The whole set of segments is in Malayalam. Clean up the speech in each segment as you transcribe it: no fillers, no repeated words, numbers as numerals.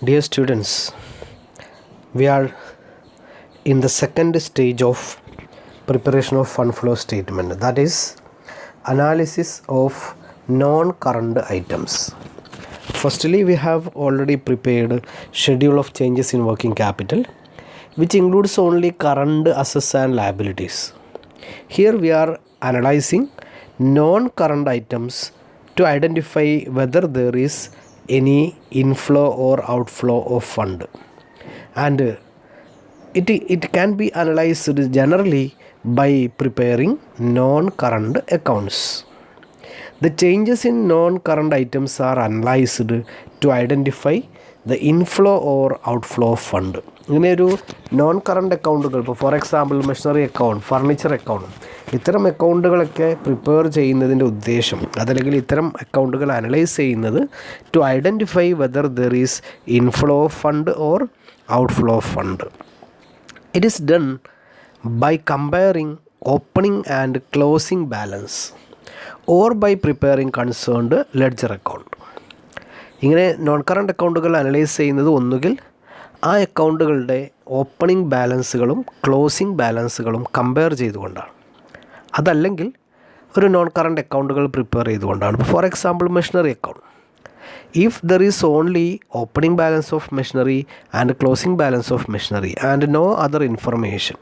Dear students, we are in the second stage of preparation of fund flow statement, that is analysis of non-current items. Firstly, we have already prepared schedule of changes in working capital, which includes only current assets and liabilities. Here we are analyzing non-current items to identify whether there is any inflow or outflow of fund, and it can be analyzed generally by preparing non-current accounts. The changes in non-current items are analyzed to identify the inflow or outflow of fund. ഇങ്ങനെ ഒരു നോൺ കറണ്ട് അക്കൗണ്ടുകൾ, ഇപ്പോൾ for example machinery account, furniture account, ഇത്തരം അക്കൗണ്ടുകളൊക്കെ പ്രിപ്പയർ ചെയ്യുന്നതിൻ്റെ ഉദ്ദേശം, അതല്ലെങ്കിൽ ഇത്തരം അക്കൗണ്ടുകൾ അനലൈസ് ചെയ്യുന്നത് to identify whether there is inflow of fund or outflow of fund. It is done by comparing opening and closing balance or by preparing concerned ledger account. ഇങ്ങനെ നോൺ കറണ്ട് അക്കൗണ്ടുകൾ അനലൈസ് ചെയ്യുന്നത് ഒന്നുകിൽ ആ അക്കൗണ്ടുകളുടെ ഓപ്പണിംഗ് ബാലൻസുകളും ക്ലോസിംഗ് ബാലൻസുകളും കമ്പയർ ചെയ്തുകൊണ്ടാണ്, അതല്ലെങ്കിൽ ഒരു നോൺ കറണ്ട് അക്കൗണ്ടുകൾ പ്രിപ്പയർ ചെയ്തുകൊണ്ടാണ്. ഇപ്പോൾ for example machinery account, if there is only opening balance of machinery and closing balance of machinery and no other information,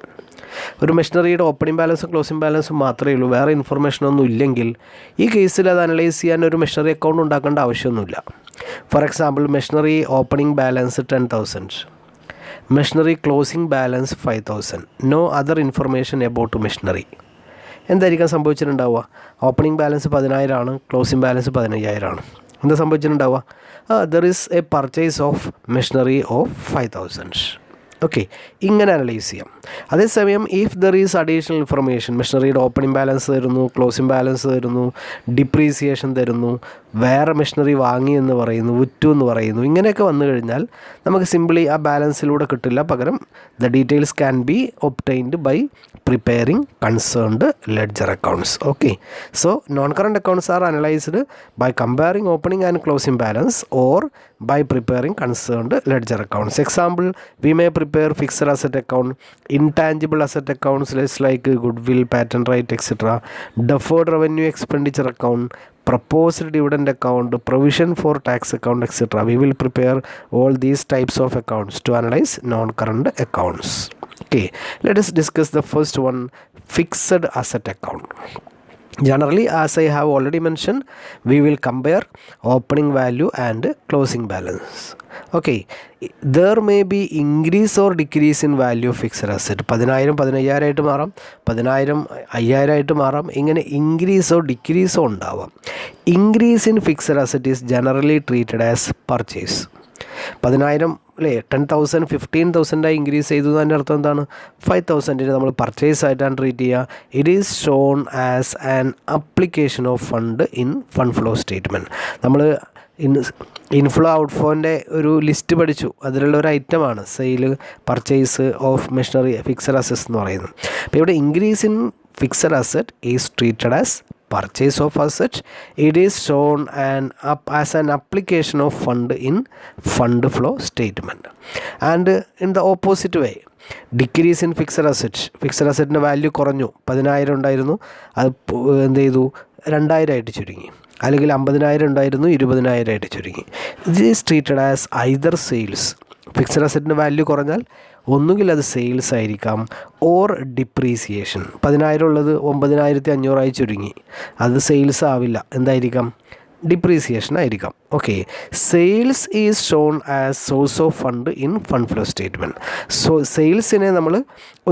ഒരു മെഷീനറിയുടെ ഓപ്പണിംഗ് ബാലൻസും ക്ലോസിംഗ് ബാലൻസും മാത്രമേ ഉള്ളൂ, വേറെ ഇൻഫർമേഷനൊന്നും ഇല്ലെങ്കിൽ ഈ കേസിൽ അത് അനലൈസ് ചെയ്യാൻ ഒരു മെഷീനറി അക്കൗണ്ട് ഉണ്ടാക്കേണ്ട ആവശ്യമൊന്നുമില്ല. For example machinery opening balance 10,000, machinery closing balance 5,000, no other information about machinery. എന്തായിരിക്കാം സംഭവിച്ചിട്ടുണ്ടാവുക? ഓപ്പണിംഗ് ബാലൻസ് 10,000 ആണ്, ക്ലോസിംഗ് ബാലൻസ് 15,000 ആണ്. എന്താ സംഭവിച്ചിട്ടുണ്ടാവുക? There is a purchase of machinery of 5,000. Okay, ഇങ്ങനെ അനലൈസ് ചെയ്യാം. അതേസമയം if there is additional information, മെഷീനറിയുടെ ഓപ്പണിംഗ് ബാലൻസ് തരുന്നു, ക്ലോസിംഗ് ബാലൻസ് തരുന്നു, ഡിപ്രീസിയേഷൻ തരുന്നു, വേറെ മെഷീനറി വാങ്ങി എന്ന് പറയുന്നു, വിറ്റു എന്ന് പറയുന്നു, ഇങ്ങനെയൊക്കെ വന്നു കഴിഞ്ഞാൽ നമുക്ക് സിംപ്ലി ആ ബാലൻസിലൂടെ കിട്ടില്ല. പകരം the details can be obtained by preparing concerned ledger accounts. Okay, so non current accounts are analysed by comparing opening and closing balance or by preparing concerned ledger accounts. Example, we may prepare fixed asset account, intangible asset accounts like goodwill, patent right, etc., deferred revenue expenditure account, proposed dividend account, provision for tax account, etc. We will prepare all these types of accounts to analyze non-current accounts. Okay, let us discuss the first one, fixed asset account. Generally, as I have already mentioned, we will compare opening value and closing balance. Okay, there may be increase or decrease in value of fixed asset. 10,000 15,000 ആയിട്ട് മാറാം, 10,000 5,000 ആയിട്ട് മാറാം. ഇങ്ങനെ ഇൻക്രീസോ ഡിക്രീസോ ഉണ്ടാവാം. Increase in fixed asset is generally treated as purchase. 10,000 അല്ലേ, 10,000 15,000 ഇൻക്രീസ് ചെയ്തു എന്നതിൻ്റെ അർത്ഥം എന്താണ്? 5,000 നമ്മൾ പർച്ചേസ് ആയിട്ടാണ് ട്രീറ്റ് ചെയ്യുക. It is shown as an application of fund in fund flow statement. നമ്മൾ ഇൻഫ്ലോ ഔട്ട്ഫ്ലോൻ്റെ ഒരു ലിസ്റ്റ് പഠിച്ചു, അതിലുള്ള ഒരു ഐറ്റമാണ് sale purchase of machinery fixed assets എന്ന് പറയുന്നത്. അപ്പോൾ ഇവിടെ increase in fixed asset is treated as purchase of asset. It is shown as an application of fund in fund flow statement. And in the opposite way, decrease in fixed asset, fixed asset value കുറഞ്ഞു, 10,000 ഉണ്ടായിരുന്നു, അത് എന്ത് ചെയ്തു, 2,000 ആയിട്ട് ചുരുങ്ങി, അല്ലെങ്കിൽ 50,000 ഉണ്ടായിരുന്നു, 20,000 ആയിട്ട് ചുരുങ്ങി. ഇത് is treated as either sales. Fixed അസറ്റിൻ്റെ വാല്യൂ കുറഞ്ഞാൽ ഒന്നുകിൽ അത് സെയിൽസ് ആയിരിക്കാം ഓർ ഡിപ്രീസിയേഷൻ. 10,000 ഉള്ളത് 9,500 ചുരുങ്ങി, അത് സെയിൽസ് ആവില്ല, എന്തായിരിക്കാം? ഡിപ്രീസിയേഷൻ ആയിരിക്കാം. Okay, sales is shown as source of fund in fund flow statement. So സെയിൽസിനെ നമ്മൾ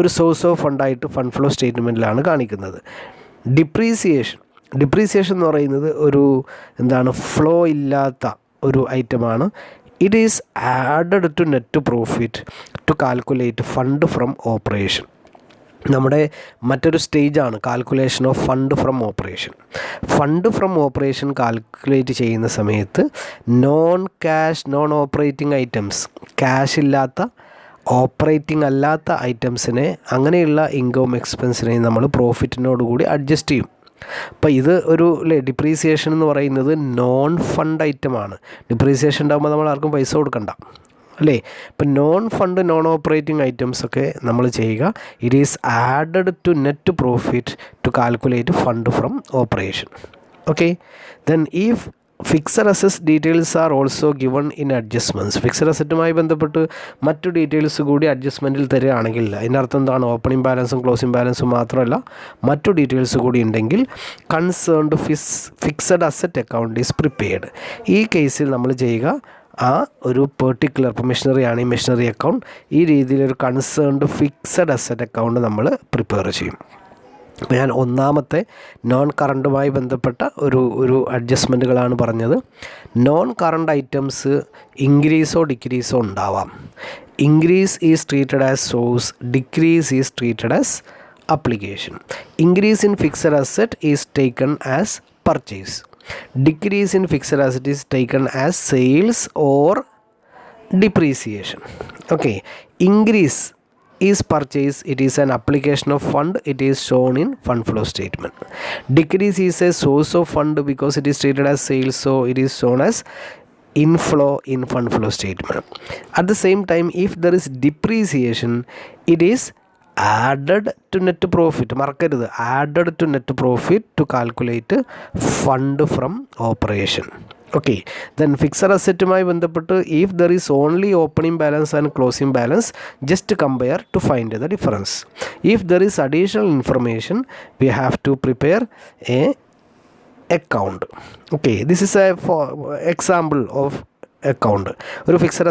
ഒരു സോഴ്സ് ഓഫ് ഫണ്ടായിട്ട് ഫണ്ട് ഫ്ലോ സ്റ്റേറ്റ്മെൻറ്റിലാണ് കാണിക്കുന്നത്. ഡിപ്രീസിയേഷൻ എന്ന് പറയുന്നത് ഒരു എന്താണ്, ഫ്ലോ ഇല്ലാത്ത ഒരു ഐറ്റമാണ്. It is added to net profit to calculate fund from operation. നമ്മുടെ മറ്റൊരു സ്റ്റേജാണ് calculation of fund from operation. Fund from operation calculate ചെയ്യുന്ന സമയത്ത് നോൺ ഓപ്പറേറ്റിംഗ് ഐറ്റംസ്, ക്യാഷ് ഇല്ലാത്ത ഓപ്പറേറ്റിംഗ് അല്ലാത്ത ഐറ്റംസിനെ, അങ്ങനെയുള്ള ഇൻകം എക്സ്പെൻസിനെ നമ്മൾ പ്രോഫിറ്റിനോടുകൂടി അഡ്ജസ്റ്റ് ചെയ്യും. അപ്പോൾ ഇത് ഒരു ഡിപ്രീസിയേഷൻ എന്ന് പറയുന്നത് നോൺ ഫണ്ട് ഐറ്റമാണ്. ഡിപ്രീസിയേഷൻ ഉണ്ടാകുമ്പോൾ നമ്മൾ ആർക്കും പൈസ കൊടുക്കണ്ട, അല്ലേ? ഇപ്പം non fund non operating items ഒക്കെ നമ്മൾ ചെയ്യുക, it is added to net profit to calculate fund from operation. Okay, then if fixed assets details are also given in adjustments. Fixed അസറ്റുമായി ബന്ധപ്പെട്ട് മറ്റു ഡീറ്റെയിൽസ് കൂടി അഡ്ജസ്റ്റ്മെൻറ്റിൽ തരികയാണെങ്കിൽ അതിനർത്ഥം എന്താണ്? ഓപ്പണിംഗ് ബാലൻസും ക്ലോസിംഗ് ബാലൻസും മാത്രമല്ല മറ്റു ഡീറ്റെയിൽസ് കൂടി ഉണ്ടെങ്കിൽ concerned fixed asset account is prepared. ഈ കേസിൽ നമ്മൾ ചെയ്യുക, ആ ഒരു പെർട്ടിക്കുലർ, ഇപ്പോൾ മെഷീനറി ആണ്, ഈ മെഷീനറി അക്കൗണ്ട് ഈ രീതിയിലൊരു കൺസേൺഡ് ഫിക്സഡ് അസറ്റ് അക്കൗണ്ട് നമ്മൾ പ്രിപ്പയർ ചെയ്യും. അപ്പോൾ ഞാൻ ഒന്നാമത്തെ നോൺ കറണ്ടുമായി ബന്ധപ്പെട്ട ഒരു അഡ്ജസ്റ്റ്മെൻറ്റുകളാണ് പറഞ്ഞത്. നോൺ കറണ്ട് ഐറ്റംസ് ഇൻക്രീസോ ഡിക്രീസോ ഉണ്ടാവാം. Increase is treated as source, decrease is treated as application. Increase in fixed asset is taken as purchase. Decrease in fixed asset is taken as sales or depreciation. Okay, increase is purchase, it is an application of fund, it is shown in fund flow statement. Decrease is a source of fund because it is treated as sales, so it is shown as inflow in fund flow statement. At the same time, if there is depreciation, it is added to net profit. മറക്കരുത്, added to net profit to calculate fund from operation. Okay, then fixed assetമായി ബന്ധപ്പെട്ട് if there is only opening balance and closing balance, just compare to find the difference. If there is additional information, we have to prepare a account. Okay, this is a example of account. ഒരു ഫിക്സഡ്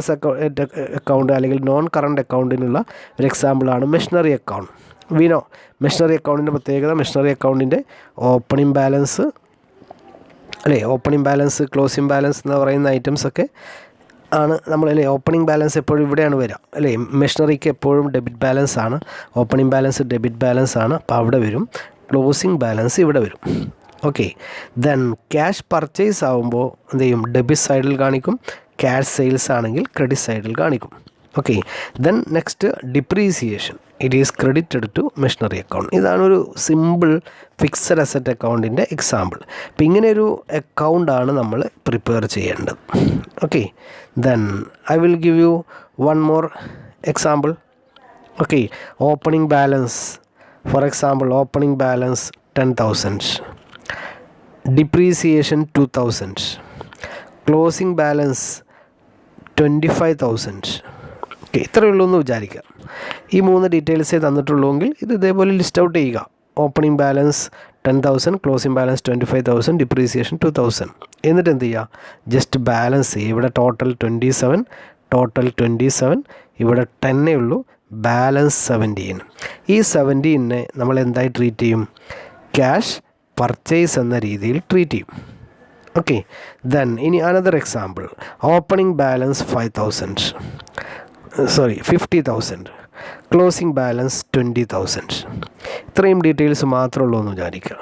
അക്കൗണ്ട് അല്ലെങ്കിൽ നോൺ കറണ്ട് അക്കൗണ്ടിനുള്ള ഒരു എക്സാമ്പിളാണ് മെഷീനറി അക്കൗണ്ട്. വിനോ മെഷീനറി അക്കൗണ്ടിൻ്റെ പ്രത്യേകത, മെഷീനറി അക്കൗണ്ടിൻ്റെ ഓപ്പണിംഗ് ബാലൻസ് അല്ലേ, ഓപ്പണിംഗ് ബാലൻസ് ക്ലോസിംഗ് ബാലൻസ് എന്ന് പറയുന്ന ഐറ്റംസൊക്കെ ആണ് നമ്മൾ അല്ലേ. ഓപ്പണിംഗ് ബാലൻസ് എപ്പോഴും ഇവിടെയാണ് വരിക അല്ലേ. മെഷീനറിക്ക് എപ്പോഴും ഡെബിറ്റ് ബാലൻസ് ആണ്, ഓപ്പണിംഗ് ബാലൻസ് ഡെബിറ്റ് ബാലൻസ് ആണ്, അപ്പോൾ അവിടെ വരും. ക്ലോസിംഗ് ബാലൻസ് ഇവിടെ വരും. ഓക്കെ, ദെൻ ക്യാഷ് പർച്ചേസ് ആകുമ്പോൾ എന്ത് ചെയ്യും? ഡെബിറ്റ് സൈഡിൽ കാണിക്കും. ക്യാഷ് സെയിൽസ് ആണെങ്കിൽ ക്രെഡിറ്റ് സൈഡിൽ കാണിക്കും. Okay, then next depreciation, it is credited to machinery account. ഇതാണ് ഒരു സിമ്പിൾ ഫിക്സഡ് അസറ്റ് അക്കൗണ്ടിൻ്റെ എക്സാമ്പിൾ. അപ്പോൾ ഇങ്ങനെയൊരു അക്കൗണ്ടാണ് നമ്മൾ പ്രിപ്പയർ ചെയ്യേണ്ടത്. Okay, then I will give you one more example. Okay, opening balance, for example opening balance 10,000, depreciation 2,000, closing balance 25,000. ഓക്കെ, ഇത്രയേ ഉള്ളൂ എന്ന് വിചാരിക്കുക. ഈ 3 ഡീറ്റെയിൽസേ തന്നിട്ടുള്ളൂവെങ്കിൽ ഇത് ഇതേപോലെ ലിസ്റ്റ് ഔട്ട് ചെയ്യുക. Opening balance 10,000, closing balance 25,000, depreciation 2,000. എന്നിട്ട് എന്ത് ചെയ്യുക? ജസ്റ്റ് ബാലൻസ് ചെയ്യുക. ഇവിടെ ടോട്ടൽ 27, ഇവിടെ 10 ഉള്ളൂ, ബാലൻസ് 17. ഈ 17നെ നമ്മൾ എന്തായി ട്രീറ്റ് ചെയ്യും? ക്യാഷ് പർച്ചേസ് എന്ന രീതിയിൽ ട്രീറ്റ് ചെയ്യും. ഓക്കെ, ദെൻ ഇനി another example, opening balance 50,000, closing balance 20,000. ഇത്രയും ഡീറ്റെയിൽസ് മാത്രമേ ഉള്ളൂ എന്ന് വിചാരിക്കുക.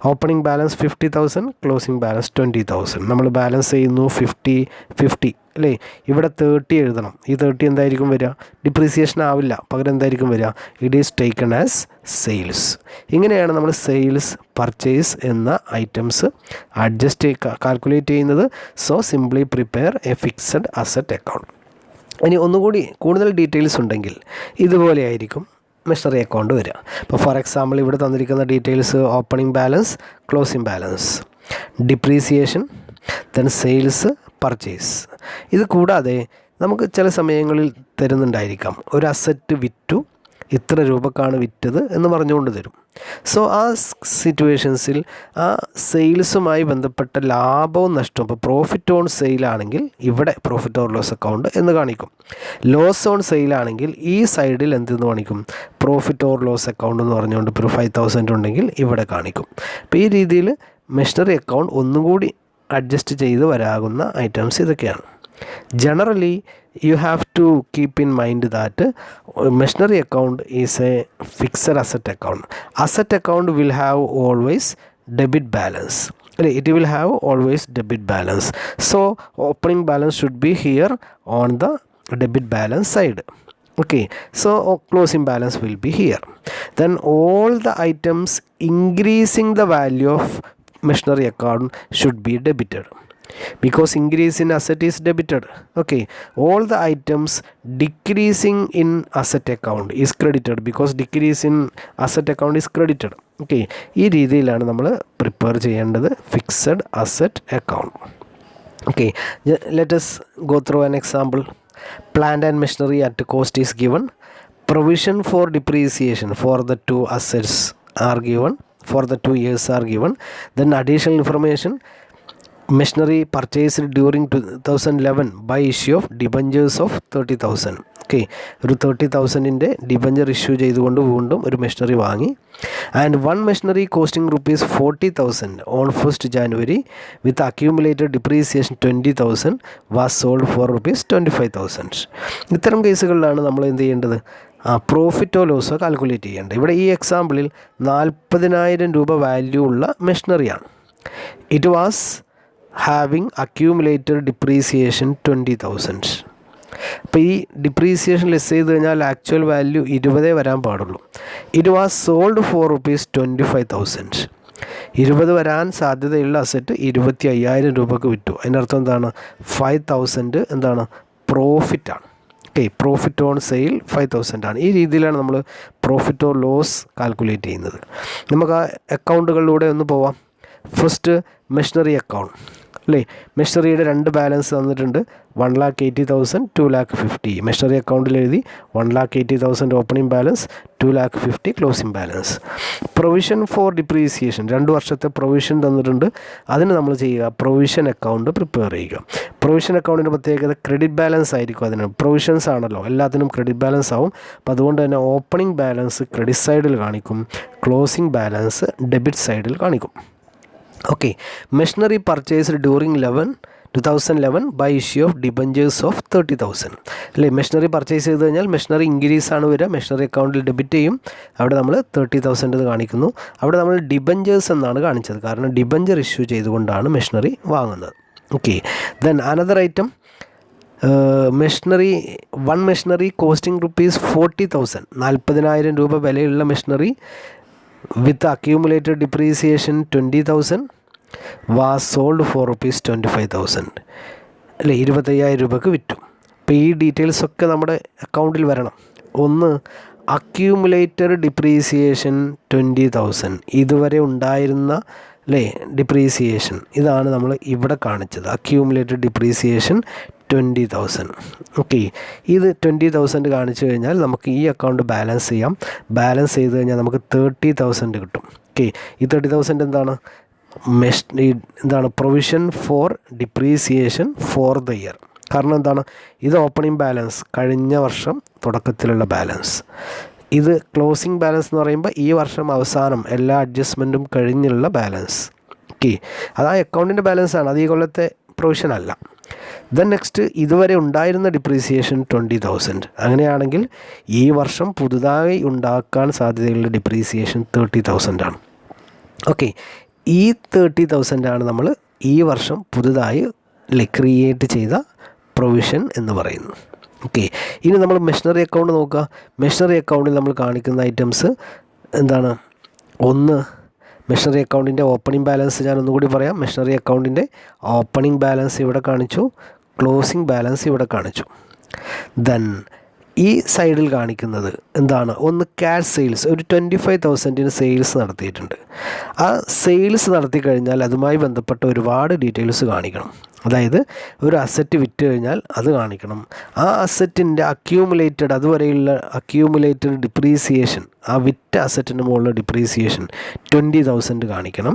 Opening balance 50,000, closing balance 20,000. നമ്മൾ ബാലൻസ് ചെയ്യുന്നു 50 അല്ലേ. ഇവിടെ 30 എഴുതണം. ഈ 30 എന്തായിരിക്കും വരിക? ഡിപ്രീസിയേഷൻ ആവില്ല, പകരം എന്തായിരിക്കും വരിക? It is taken as sales. ഇങ്ങനെയാണ് നമ്മൾ സെയിൽസ് പർച്ചേസ് എന്ന ഐറ്റംസ് കാൽക്കുലേറ്റ് ചെയ്യുന്നത്. So simply prepare A fixed asset account. ഇനി ഒന്നുകൂടി കൂടുതൽ ഡീറ്റെയിൽസ് ഉണ്ടെങ്കിൽ ഇതുപോലെ ആയിരിക്കും മെഷീനറി അക്കൗണ്ട് വരിക. ഇപ്പോൾ ഫോർ എക്സാമ്പിൾ ഇവിടെ തന്നിരിക്കുന്ന details opening balance, closing balance, depreciation, then sales, purchase. ഇത് കൂടാതെ നമുക്ക് ചില സമയങ്ങളിൽ തരുന്നുണ്ടായിരിക്കാം, ഒരു അസറ്റ് വിറ്റു, ഇത്ര രൂപക്കാണ് വിറ്റത് എന്ന് പറഞ്ഞുകൊണ്ട് തരും. സോ ആ സിറ്റുവേഷൻസിൽ ആ സെയിൽസുമായി ബന്ധപ്പെട്ട ലാഭവും നഷ്ടവും, ഇപ്പോൾ പ്രോഫിറ്റ് ഓൺ സെയിലാണെങ്കിൽ ഇവിടെ പ്രോഫിറ്റ് ഓർ ലോസ് അക്കൗണ്ട് എന്ന് കാണിക്കും. ലോസ് ഓൺ സെയിലാണെങ്കിൽ ഈ സൈഡിൽ എന്തെന്ന് കാണിക്കും? പ്രോഫിറ്റ് ഓർ ലോസ് അക്കൗണ്ട് എന്ന് പറഞ്ഞുകൊണ്ട് ഇപ്പോൾ 5,000 ഉണ്ടെങ്കിൽ ഇവിടെ കാണിക്കും. അപ്പോൾ ഈ രീതിയിൽ മെഷീനറി അക്കൗണ്ട് ഒന്നുകൂടി അഡ്ജസ്റ്റ് ചെയ്ത് വരാകുന്ന ഐറ്റംസ് ഇതൊക്കെയാണ്. Generally, you have to keep in mind that machinery account is a fixed asset account. Asset account will have always debit balance. It will have always debit balance. So opening balance should be here on the debit balance side. Okay, so closing balance will be here. Then all the items increasing the value of machinery account should be debited. because increase in asset is debited. Okay, all the items decreasing in asset account is credited because decrease in asset account is credited. Okay, ഈ രീതിയിലാണ് നമ്മൾ പ്രിപ്പയർ ചെയ്യേണ്ടത് fixed asset account. Okay, let us go through an example. Plant and machinery at cost is given. Provision for depreciation for the two assets are given, for the 2 years are given. Then additional information, machinery purchased during 2011 by issue of debentures of 30,000. Okay, ഒരു 30,000-ൻ്റെ ഡിബഞ്ചർ ഇഷ്യൂ ചെയ്തുകൊണ്ട് വീണ്ടും ഒരു മെഷീനറി വാങ്ങി. And one machinery costing rupees 40,000 on 1st January with accumulated depreciation 20,000 was sold for rupees 25,000. ഇത്തരം കേസുകളിലാണ് നമ്മൾ എന്ത് ചെയ്യേണ്ടത്? പ്രോഫിറ്റോ ലോസോ കാൽക്കുലേറ്റ് ചെയ്യേണ്ടത്. ഇവിടെ ഈ എക്സാമ്പിളിൽ 40,000 രൂപ വാല്യൂ ഉള്ള മെഷീനറിയാണ്. It was having accumulated depreciation 20,000. അപ്പോൾ ഈ ഡിപ്രീസിയേഷൻ ലെസ് ചെയ്ത് കഴിഞ്ഞാൽ ആക്ച്വൽ വാല്യൂ 20 വരാൻ പാടുള്ളൂ. It was sold for rupees 25,000. 20 വരാൻ സാധ്യതയുള്ള അസറ്റ് 25,000 രൂപക്ക് വിറ്റു. അതിൻ്റെ അർത്ഥം എന്താണ്? 5,000 എന്താണ്? പ്രോഫിറ്റാണ്. ഓക്കെ, പ്രോഫിറ്റ് ഓൺ സെയിൽ 5,000 ആണ്. ഈ രീതിയിലാണ് നമ്മൾ പ്രോഫിറ്റ് ഓർ ലോസ് കാൽക്കുലേറ്റ് ചെയ്യുന്നത്. നമുക്ക് ആ അക്കൗണ്ടുകളിലൂടെ ഒന്ന് പോവാം. ഫസ്റ്റ് മെഷീനറി അക്കൗണ്ട് അല്ലേ? മെഷീനറിയുടെ 2 ബാലൻസ് തന്നിട്ടുണ്ട്, 1,80,000, 2,50,000. മെഷീനറി അക്കൗണ്ടിൽ എഴുതി 1,80,000 opening balance, 2,50,000 closing balance. Provision for depreciation 2 വർഷത്തെ പ്രൊവിഷൻ തന്നിട്ടുണ്ട്. അതിന് നമ്മൾ ചെയ്യുക പ്രൊവിഷൻ അക്കൗണ്ട് പ്രിപ്പയർ ചെയ്യുക. പ്രൊവിഷൻ അക്കൗണ്ടിൻ്റെ പ്രത്യേകത ക്രെഡിറ്റ് ബാലൻസ് ആയിരിക്കും. അതിന് പ്രൊവിഷൻസ് ആണല്ലോ, എല്ലാത്തിനും ക്രെഡിറ്റ് ബാലൻസ് ആവും. അപ്പോൾ അതുകൊണ്ട് തന്നെ ഓപ്പണിംഗ് ബാലൻസ് ക്രെഡിറ്റ് സൈഡിൽ കാണിക്കും, ക്ലോസിംഗ് ബാലൻസ് ഡെബിറ്റ് സൈഡിൽ കാണിക്കും. Okay, machinery purchased during 2011 by issue of debentures of 30,000 അല്ലേ? മെഷീനറി പർച്ചേസ് ചെയ്ത് കഴിഞ്ഞാൽ മെഷീനറി ഇൻക്രീസ് ആണ് വരിക, മെഷീനറി അക്കൗണ്ടിൽ ഡെബിറ്റ് ചെയ്യും. അവിടെ നമ്മൾ 30,000 കാണിക്കുന്നു. അവിടെ നമ്മൾ ഡിബഞ്ചേഴ്സ് എന്നാണ് കാണിച്ചത്, കാരണം ഡിബഞ്ചർ ഇഷ്യൂ ചെയ്തുകൊണ്ടാണ് മെഷീനറി വാങ്ങുന്നത്. Okay, then another item machinery costing rupees 40,000, 40,000 രൂപ വിലയുള്ള machinery with accumulated depreciation 20,000 was sold for rupees 25,000 അല്ലേ? 25,000 രൂപക്ക് വിറ്റു. അപ്പോൾ ഈ ഡീറ്റെയിൽസൊക്കെ നമ്മുടെ അക്കൗണ്ടിൽ വരണം. ഒന്ന്, അക്യൂമുലേറ്റഡ് ഡിപ്രീസിയേഷൻ 20,000, ഇതുവരെ ഉണ്ടായിരുന്ന അല്ലേ ഡിപ്രീസിയേഷൻ, ഇതാണ് നമ്മൾ ഇവിടെ കാണിച്ചത്. Accumulated depreciation 20,000. ഓക്കെ, ഇത് 20,000 കാണിച്ചു കഴിഞ്ഞാൽ നമുക്ക് ഈ അക്കൗണ്ട് ബാലൻസ് ചെയ്യാം. ബാലൻസ് ചെയ്ത് കഴിഞ്ഞാൽ നമുക്ക് 30,000 കിട്ടും. ഓക്കെ, ഈ 30,000 എന്താണ്? Provision for depreciation for the year. കാരണം എന്താണ്? ഇത് ഓപ്പണിംഗ് ബാലൻസ്, കഴിഞ്ഞ വർഷം തുടക്കത്തിലുള്ള ബാലൻസ്. ഇത് ക്ലോസിംഗ് ബാലൻസ് എന്ന് പറയുമ്പോൾ ഈ വർഷം അവസാനം എല്ലാ അഡ്ജസ്റ്റ്മെൻറ്റും കഴിഞ്ഞുള്ള ബാലൻസ്. ഓക്കെ, അത് ആ അക്കൗണ്ടിൻ്റെ ബാലൻസാണ്, അത് ഈ കൊല്ലത്തെ പ്രൊവിഷൻ അല്ല. ദെൻ നെക്സ്റ്റ്, ഇതുവരെ ഉണ്ടായിരുന്ന ഡിപ്രീസിയേഷൻ 20,000. അങ്ങനെയാണെങ്കിൽ ഈ വർഷം പുതുതായി ഉണ്ടാക്കാൻ സാധ്യതയുള്ള ഡിപ്രീസിയേഷൻ 30,000 ആണ്. ഓക്കെ, ഈ 30,000 ആണ് നമ്മൾ ഈ വർഷം പുതുതായി ക്രിയേറ്റ് ചെയ്ത പ്രൊവിഷൻ എന്ന് പറയുന്നത്. ഓക്കെ, ഇനി നമ്മൾ മെഷീനറി അക്കൗണ്ട് നോക്കുക. മെഷീനറി അക്കൗണ്ടിൽ നമ്മൾ കാണിക്കുന്ന ഐറ്റംസ് എന്താണ്? ഒന്ന്, മെഷീനറി അക്കൗണ്ടിൻ്റെ ഓപ്പണിംഗ് ബാലൻസ് ഞാൻ ഒന്നുകൂടി പറയാം. മെഷീനറി അക്കൗണ്ടിൻ്റെ ഓപ്പണിംഗ് ബാലൻസ് ഇവിടെ കാണിച്ചു, ക്ലോസിംഗ് ബാലൻസ് ഇവിടെ കാണിച്ചു. ദെൻ ഈ സൈഡിൽ കാണിക്കുന്നത് എന്താണ്? ഒന്ന് ക്യാഷ് സെയിൽസ്, ഒരു 25,000 സെയിൽസ് നടത്തിയിട്ടുണ്ട്. ആ സെയിൽസ് നടത്തി കഴിഞ്ഞാൽ അതുമായി ബന്ധപ്പെട്ട ഒരുപാട് ഡീറ്റെയിൽസ് കാണിക്കണം. അതായത് ഒരു അസറ്റ് വിറ്റ് കഴിഞ്ഞാൽ അത് കാണിക്കണം. ആ അസറ്റിൻ്റെ അക്യൂമുലേറ്റഡ്, അതുവരെയുള്ള അക്യൂമുലേറ്റഡ് ഡിപ്രീസിയേഷൻ, ആ വിറ്റ അസറ്റിന് മുകളിലുള്ള ഡിപ്രീസിയേഷൻ 20,000 കാണിക്കണം.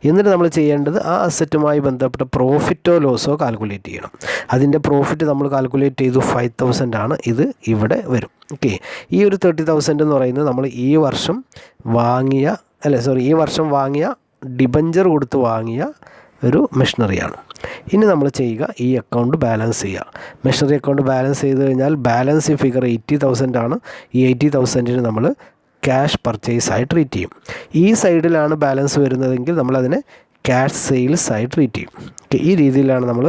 എന്നിട്ട് നമ്മൾ ചെയ്യേണ്ടത് ആ അസറ്റുമായി ബന്ധപ്പെട്ട പ്രോഫിറ്റോ ലോസോ കാൽക്കുലേറ്റ് ചെയ്യണം. അതിൻ്റെ പ്രോഫിറ്റ് നമ്മൾ കാൽക്കുലേറ്റ് ചെയ്തു 5,000 ആണ്. ഇത് ഇവിടെ വരും. ഓക്കെ, ഈ ഒരു 30,000 എന്ന് പറയുന്നത് നമ്മൾ ഈ വർഷം വാങ്ങിയ ഡിബഞ്ചർ കൊടുത്ത് വാങ്ങിയ ഒരു മെഷീനറിയാണ്. ഇനി നമ്മൾ ചെയ്യുക, ഈ അക്കൗണ്ട് ബാലൻസ് ചെയ്യുക. മെഷീനറി അക്കൗണ്ട് ബാലൻസ് ചെയ്ത് കഴിഞ്ഞാൽ ബാലൻസ് ഫിഗർ 80,000 ആണ്. ഈ 80,000 നമ്മൾ ക്യാഷ് പർച്ചേസ് ആയി ട്രീറ്റ് ചെയ്യും. ഈ സൈഡിലാണ് ബാലൻസ് വരുന്നതെങ്കിൽ നമ്മളതിനെ ക്യാഷ് സെയിൽസ് ആയി ട്രീറ്റ് ചെയ്യും. ഈ രീതിയിലാണ് നമ്മൾ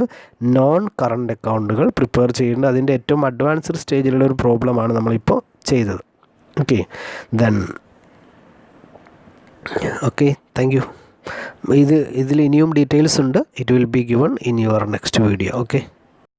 നോൺ കറണ്ട് അക്കൗണ്ടുകൾ പ്രിപ്പയർ ചെയ്യേണ്ടത്. അതിൻ്റെ ഏറ്റവും അഡ്വാൻസ്ഡ് സ്റ്റേജിലുള്ള ഒരു പ്രോബ്ലമാണ് നമ്മളിപ്പോൾ ചെയ്തത്. Okay, thank you. ഇതിൽ ഇനിയും ഡീറ്റെയിൽസ് ഉണ്ട്. It will be given in your next video. Okay.